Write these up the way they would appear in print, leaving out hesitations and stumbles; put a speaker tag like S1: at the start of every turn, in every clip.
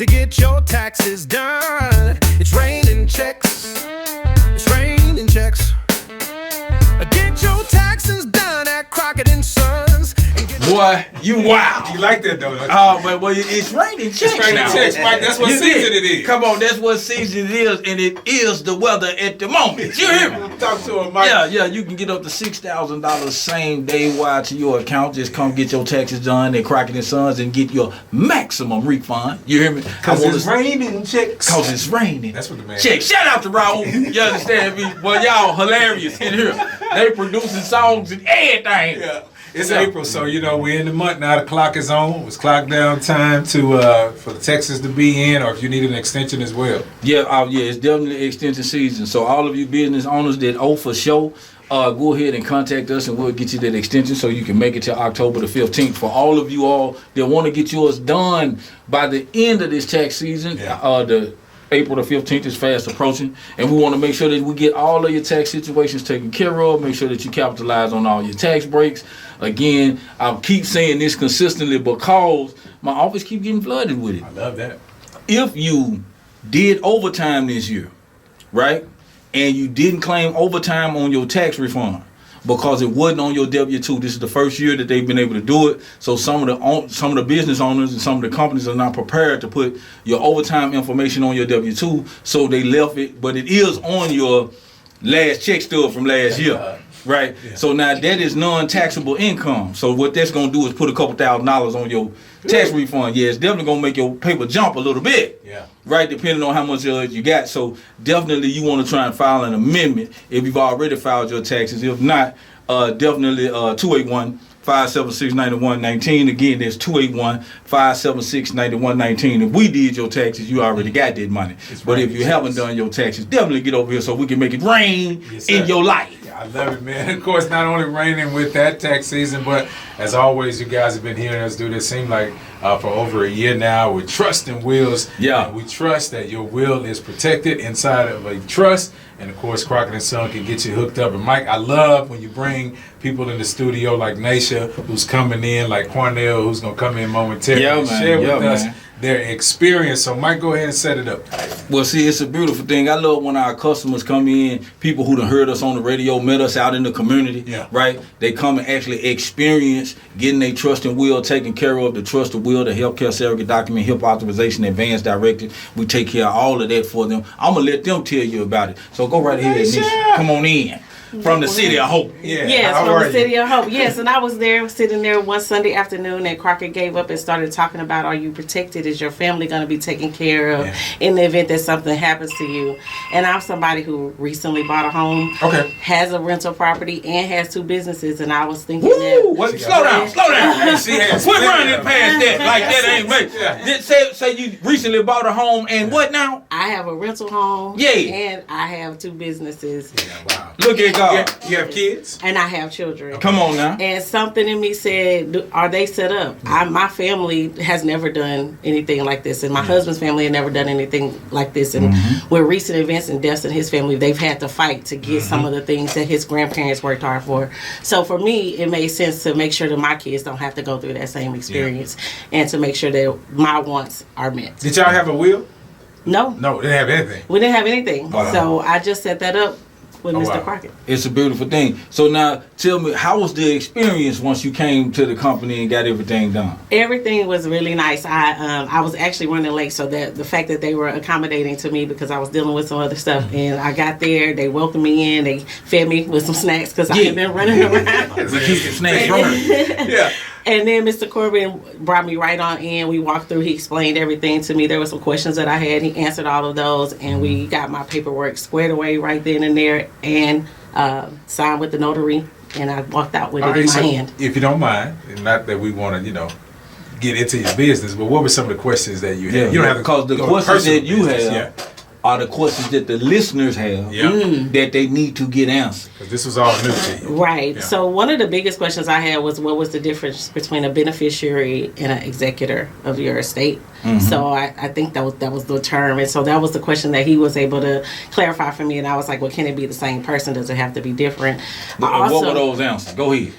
S1: to get your taxes done. It's raining checks. It's raining checks. Get your taxes done at Crockett and Sons.
S2: Boy, you wow.
S3: You like that though?
S2: Well, it's raining checks.
S3: It's raining
S2: now.
S3: checks, Mike. That's what season it is.
S2: Come on, that's what season it is, and it is the weather at the moment. You hear me?
S3: Talk to him, Mike.
S2: Yeah, you can get up to $6,000 same day wire to your account. Just come get your taxes done at Crockett and Sons and get your maximum refund. You hear me?
S3: Cause it's raining checks.
S2: Cause it's raining.
S3: That's what the man.
S2: Check. Shout out to Raul. You understand me? Well, y'all hilarious in here. They producing songs and everything.
S3: Yeah. It's April, so we're in the month now. The clock is on. It's clock down time to for the Texas to be in, or if you need an extension as well.
S2: Yeah, it's definitely extension season. So all of you business owners that owe for show, go ahead and contact us, and we'll get you that extension so you can make it to October the 15th. For all of you all that want to get yours done by the end of this tax season, the April the 15th is fast approaching, and we want to make sure that we get all of your tax situations taken care of. Make sure that you capitalize on all your tax breaks. Again, I'll keep saying this consistently because my office keep getting flooded with it.
S3: I love that.
S2: If you did overtime this year, right, and you didn't claim overtime on your tax refund because it wasn't on your W-2, this is the first year that they've been able to do it. So some of the business owners and some of the companies are not prepared to put your overtime information on your W-2, so they left it, but it is on your last check stub from last year. Right? Yeah. So now that is non-taxable income. So what that's going to do is put a couple $1,000s on your tax refund. Yeah, it's definitely going to make your paper jump a little bit. Yeah. Right? Depending on how much you got. So definitely you want to try and file an amendment if you've already filed your taxes. If not, definitely 281-576-9119. Again, that's 281-576-9119. If we did your taxes, you already got that money. But if you haven't done your taxes, definitely get over here so we can make it rain in your life.
S3: I love it, man. Of course, not only raining with that tax season, but as always, you guys have been hearing us do this. Seems like for over a year now, with trust and wills. Yeah. And we trust that your will is protected inside of a trust. And of course, Crockett and Son can get you hooked up. And Mike, I love when you bring people in the studio like Naisha, who's coming in, like Cornell, who's gonna come in momentarily and share with us their experience. So Mike, go ahead and set it up.
S2: Well, see, it's a beautiful thing. I love when our customers come in, people who done heard us on the radio, met us out in the community, right? They come and actually experience getting their trust and will taken care of, the trust and will, the healthcare surrogate document, HIP authorization, advance directive. We take care of all of that for them. I'm going to let them tell you about it. So go right ahead, Nisha. Come on in. From the City of Hope.
S4: Yes, from the City of Hope. Yes, and I was there, sitting there one Sunday afternoon, and Crockett gave up and started talking about, are you protected? Is your family going to be taken care of in the event that something happens to you? And I'm somebody who recently bought a home, has a rental property, and has 2 businesses, and I was thinking
S2: slow down. Quit running past that like that ain't right. Say you recently bought a home, and what now?
S4: I have a rental home, and I have 2 businesses.
S3: Wow.
S2: Look at God.
S3: You have kids?
S4: And I have children.
S2: Come on now.
S4: And something in me said, are they set up? My family has never done anything like this, and my husband's family had never done anything like this. And with recent events and deaths in his family, they've had to fight to get some of the things that his grandparents worked hard for. So for me, it made sense to make sure that my kids don't have to go through that same experience, and to make sure that my wants are met.
S3: Did y'all have a will?
S4: No.
S3: No, they didn't have anything.
S4: We didn't have anything. Wow. So I just set that up with Mr. Crockett.
S2: It's a beautiful thing. So now, tell me, how was the experience once you came to the company and got everything done?
S4: Everything was really nice. I was actually running late, so that the fact that they were accommodating to me because I was dealing with some other stuff, and I got there, they welcomed me in, they fed me with some snacks because I had been running around.
S2: We keep the snacks running.
S4: And then Mr. Corbin brought me right on in. We walked through. He explained everything to me. There were some questions that I had. He answered all of those, and we got my paperwork squared away right then and there, and signed with the notary. And I walked out with it in my hand.
S3: If you don't mind, and not that we want to, get into your business, but what were some of the questions that you had? You don't have to,
S2: because the questions that you have are the questions that the listeners have that they need to get answered.
S3: Because this was all new to you.
S4: Right. Yeah. So one of the biggest questions I had was, what was the difference between a beneficiary and an executor of your estate? So I think that was the term. And so that was the question that he was able to clarify for me. And I was like, well, can it be the same person? Does it have to be different?
S2: What were those answers? Go ahead.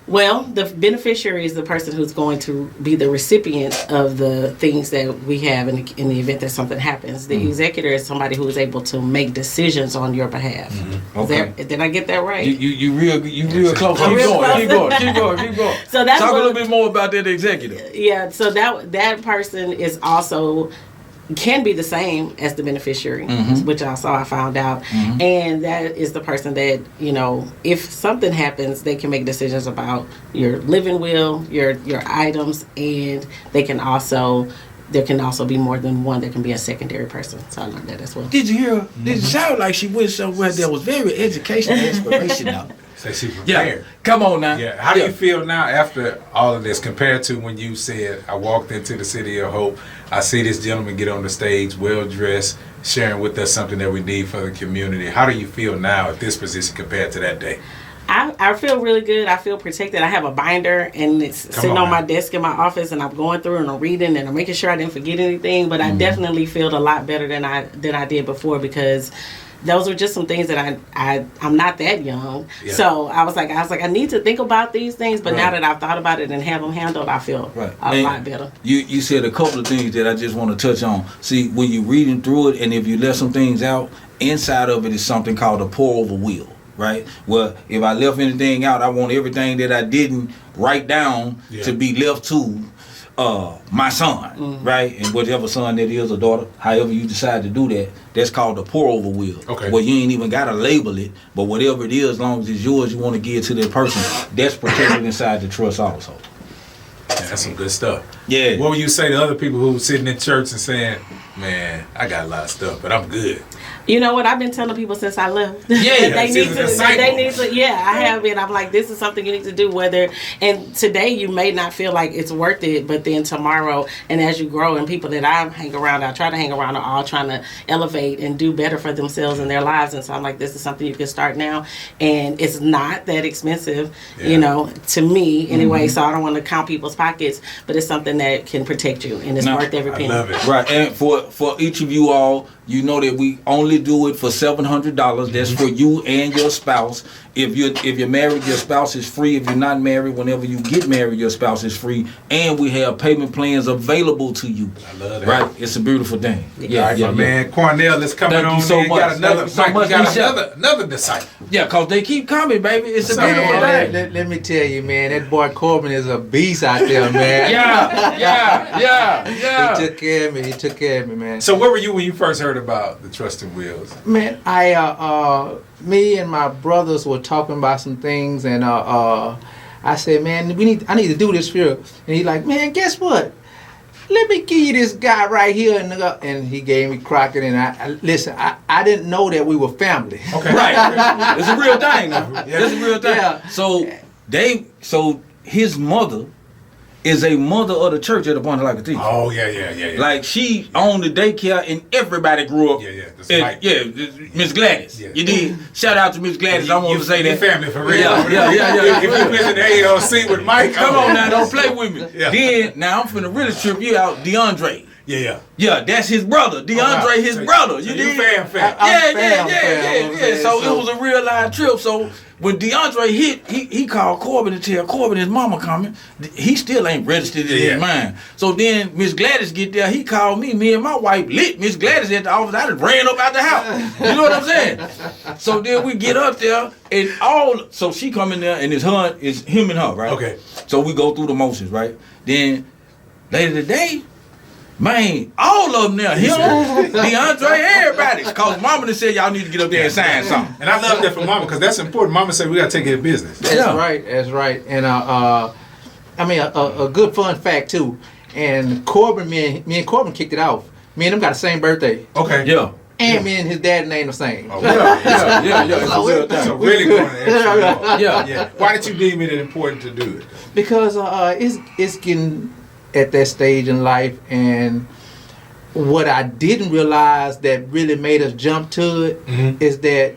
S4: Well, the beneficiary is the person who's going to be the recipient of the things that we have in the event that something happens. The executor is somebody who is able to make decisions on your behalf.
S2: Okay.
S4: Did I get that right?
S2: You real close.
S4: I'm real close.
S2: Keep going.
S4: So that's
S2: Talk a
S4: what-
S2: little bit more about that executive.
S4: Yeah, so that person is also can be the same as the beneficiary, which also I found out, and that is the person that, you know, if something happens, they can make decisions about your living will, your items, and there can also be more than one. There can be a secondary person. So I learned that as well.
S2: Did you hear her? Did it sound like she went somewhere that was very educational inspirational?
S3: Say she
S2: Yeah,
S3: prepared.
S2: come on now.
S3: Yeah. How do you feel now after all of this compared to when you said, I walked into the City of Hope, I see this gentleman get on the stage, well dressed, sharing with us something that we need for the community. How do you feel now at this position compared to that day?
S4: I feel really good. I feel protected. I have a binder and it's sitting on my desk in my office, and I'm going through and I'm reading and I'm making sure I didn't forget anything. But I definitely feel a lot better than I did before, because those were just some things that I'm not that young. Yeah. So I was like, I need to think about these things. But now that I've thought about it and have them handled, I feel a lot better.
S2: You said a couple of things that I just want to touch on. See, when you're reading through it, and if you left some things out, inside of it is something called a pour over will. Right? Well, if I left anything out, I want everything that I didn't write down to be left to my son, right? And whatever son that is, or daughter, however you decide to do that, that's called the pour over will.
S3: Okay.
S2: Well, you ain't even got to label it, but whatever it is, as long as it's yours, you want to give it to that person, that's protected inside the trust also.
S3: Yeah, that's some good stuff.
S2: Yeah.
S3: What would you say to other people who sitting in church and saying, man, I got a lot of stuff, but I'm good?
S4: You know what? I've been telling people since I left.
S2: Yeah,
S4: they need to. Yeah, I have been. I'm like, this is something you need to do. And today you may not feel like it's worth it, but then tomorrow, and as you grow, and people that I try to hang around, are all trying to elevate and do better for themselves in their lives. And so I'm like, this is something you can start now, and it's not that expensive, you know, to me anyway. So I don't want to count people's pockets, but it's something that can protect you, and it's worth every penny.
S3: I love it.
S2: Right, and for each of you all, you know that we only do it for $700. That's for you and your spouse. If you're married, your spouse is free. If you're not married, whenever you get married, your spouse is free. And we have payment plans available to you.
S3: I love that.
S2: Right? It's a beautiful thing.
S3: Yeah, man. Cornell is coming
S2: Thank
S3: on.
S2: You so
S3: in.
S2: much.
S3: Got another,
S2: Thank you so much.
S3: another disciple.
S2: Yeah, because they keep coming, baby. It's a beautiful
S5: Man,
S2: thing.
S5: let me tell you, man, that boy Corbin is a beast out there, man.
S2: Yeah.
S5: He took care of me, man.
S3: So where were you when you first heard about the Trust and Wills?
S5: Man, me and my brothers were talking about some things, and I said, man, I need to do this here. And he's like, man, guess what? Let me give you this guy right here, and he gave me Crockett. And listen, I didn't know that we were family.
S3: Okay,
S2: Right. It's a real thing now.
S3: Yeah.
S2: It's a real thing.
S5: Yeah.
S2: So his mother is a mother of the church at the Point of Like a Thief.
S3: Oh yeah.
S2: Like she owned the daycare, and everybody grew up.
S3: Yeah.
S2: Miss Gladys.
S3: Yeah.
S2: You did. Shout out to Miss Gladys. I want to say that.
S3: Family for real.
S2: Yeah.
S3: If you visit the AOC with Mike,
S2: Come on now, don't play with me.
S3: Yeah.
S2: Then now I'm finna really trip you out, DeAndre.
S3: Yeah.
S2: Yeah, that's his brother. DeAndre, his brother. You did.
S3: Fam.
S2: Yeah. So it was a real live trip. So when DeAndre hit, he called Corbin to tell Corbin his mama coming. He still ain't registered in his mind. So then Miss Gladys get there. He called me and my wife lit Miss Gladys at the office. I just ran up out the house. You know what I'm saying? So then we get up there and so she come in there and it's him and her, right?
S3: Okay.
S2: So we go through the motions, right? Then later today, man, all of them there, him, DeAndre, everybody. Because Mama done said y'all need to get up there and sign something.
S3: And I love that for Mama, because that's important. Mama said we got to take care of business.
S5: That's right. And I mean, a good fun fact too. And Corbin, me and Corbin kicked it off. Me and him got the same birthday.
S3: Okay.
S2: Yeah.
S5: And me and his dad name the same.
S3: Oh, yeah.
S2: It's a real thing.
S3: So really going to extra.
S2: Yeah.
S3: Why did you deem it important to do it?
S5: Because it's getting at that stage in life, and what I didn't realize that really made us jump to it is that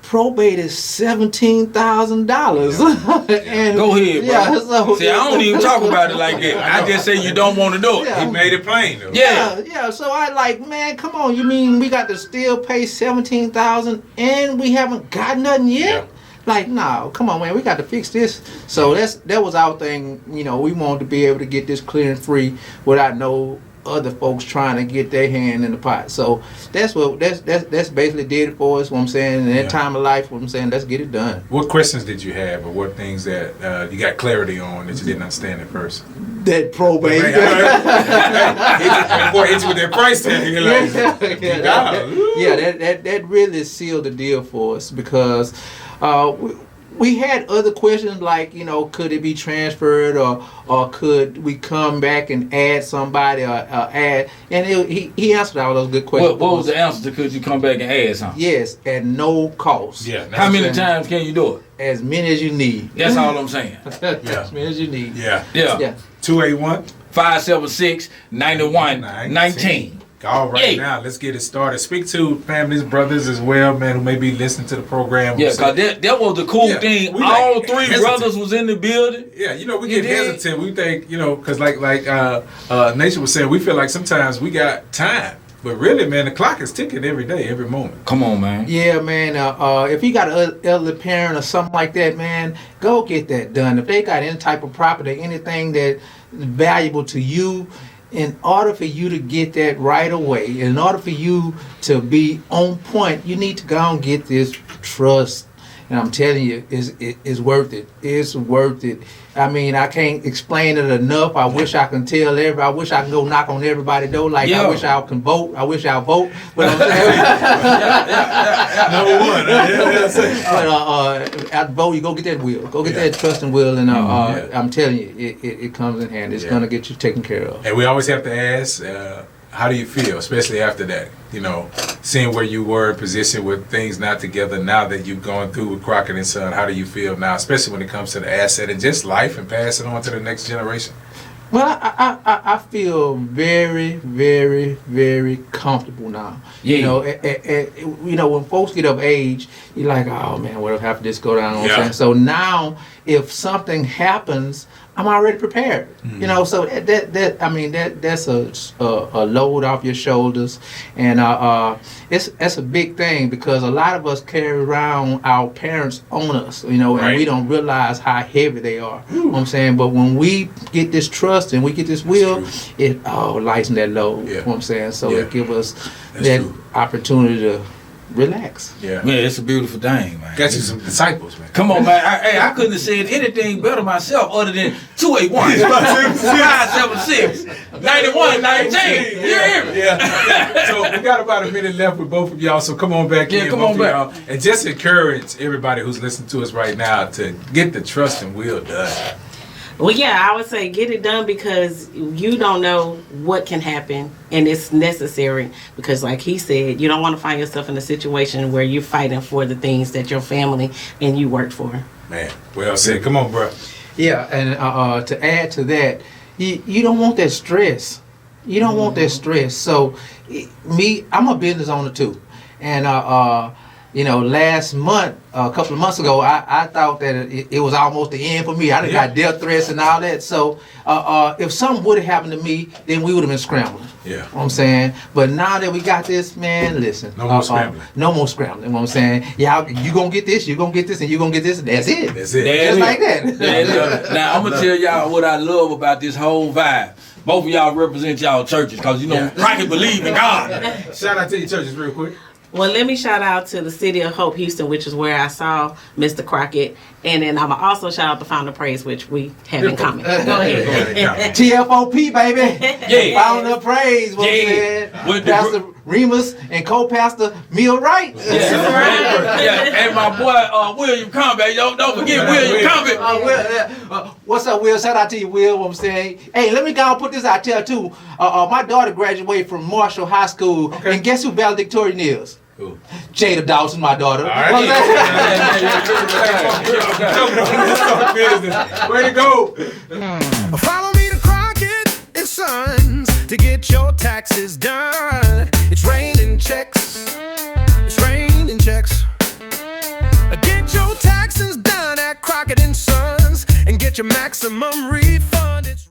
S5: probate is $17,000.
S2: Go ahead, bro.
S5: Yeah, so,
S2: see, I don't even talk about it like that. I just say you don't want to do it.
S5: Yeah.
S3: He made it plain, though.
S5: Yeah. So I like, man, come on. You mean we got to still pay $17,000 and we haven't got nothing yet? Like, no, come on, man, we got to fix this. So that was our thing. You know, we wanted to be able to get this clear and free without no other folks trying to get their hand in the pot. So that's basically did it for us. What I'm saying, in that time of life, what I'm saying, let's get it done.
S3: What questions did you have, or what things that you got clarity on that you didn't understand at first?
S5: That probate.
S3: Boy, hit you with that price tag. You're like,
S5: that really sealed the deal for us, because we had other questions like, you know, could it be transferred, or could we come back and add somebody, or add, and he answered all those good questions.
S2: What was the answer to could you come back and add something?
S5: Yes, at no cost.
S3: Yeah.
S2: How many times can you do it?
S5: As many as you need.
S2: That's all I'm saying.
S5: As many as you need.
S3: Yeah.
S2: 281 576 9119.
S3: All right, now let's get it started. Speak to families, brothers as well, man, who may be listening to the program.
S2: Yeah, because that was the cool thing. All three brothers was in the building.
S3: Yeah, you know, we get hesitant. We think, you know, because like Nation was saying, we feel like sometimes we got time. But really, man, the clock is ticking every day, every moment.
S2: Come on, man.
S5: Yeah, man. If you got an elderly parent or something like that, man, go get that done. If they got any type of property, anything that's valuable to you, in order for you to get that right away, in order for you to be on point, you need to go and get this trust. And I'm telling you, it's worth it. It's worth it. I mean, I can't explain it enough. I wish I can tell everybody. I wish I can go knock on everybody's door. Like, I wish I can vote. I wish I'll vote. But I'm saying, at vote, you go get that will. Go get that trust and will. And I'm telling you, it comes in hand. It's gonna get you taken care of.
S3: And we always have to ask, how do you feel, especially after that? You know, seeing where you were in position with things not together, now that you've gone through with Crockett and Son, how do you feel now, especially when it comes to the asset and just life and passing on to the next generation?
S5: Well, I feel very, very, very comfortable now. Yeah. You know, when folks get of age, you're like, oh man, what if half of this go down? You know what I'm saying? So now, if something happens, I'm already prepared. Mm-hmm. You know, so that's a load off your shoulders, and it's a big thing, because a lot of us carry around our parents on us, you know, and we don't realize how heavy they are. You know what I'm saying? But when we get this trust and we get this will, it lighten that load. Yeah. You know what I'm saying? So it gives us opportunity to relax.
S2: Yeah, man, it's a beautiful thing, man.
S3: Got you some disciples, man.
S2: Come on, man. I couldn't have said anything better myself other than 281 576 9119. You hear me?
S3: Yeah. So we got about a minute left with both of y'all. So come on back in.
S2: Come on back.
S3: Y'all, and just encourage everybody who's listening to us right now to get the trust and will done.
S4: Well, yeah, I would say get it done, because you don't know what can happen, and it's necessary, because like he said, you don't want to find yourself in a situation where you're fighting for the things that your family and you worked for.
S3: Man, well said. Come on, bro.
S5: Yeah, and to add to that, you don't want that stress. You don't want that stress. So, I'm a business owner too, and you know, last month, a couple of months ago, I thought that it was almost the end for me. I done got death threats and all that. So if something would have happened to me, then we would have been scrambling. Yeah. You know what I'm saying? But now that we got this, man, listen.
S3: No more scrambling.
S5: No more scrambling. You know what I'm saying? Yeah, you going to get this, you going to get this, and you going to get this, and that's it.
S3: That's it.
S5: Just like that.
S2: Now, I'm going to tell y'all what I love about this whole vibe. Both of y'all represent y'all churches, because, you know, Crockett believe in God.
S3: Shout out to your churches real quick.
S4: Well, let me shout out to the City of Hope, Houston, which is where I saw Mr. Crockett. And then I'm also shout out to Found the Praise, which we have in common. Go ahead.
S5: TFOP, baby.
S2: Yeah.
S5: Found the Praise. With Pastor Remus and co-pastor Mill Wright.
S2: And my boy William Combet. Don't forget William Combet.
S5: What's up, Will? Shout out to you, Will. What I'm saying. Hey, let me go and put this out there too. My daughter graduated from Marshall High School, and guess who valedictorian is?
S3: Who?
S5: Jada Dawson, my daughter.
S3: All right. Way to go.
S1: Follow me to Crockett and Sons to get your taxes done. It's raining checks. It's raining checks. Get your taxes done at Crockett and Sons and get your maximum refund.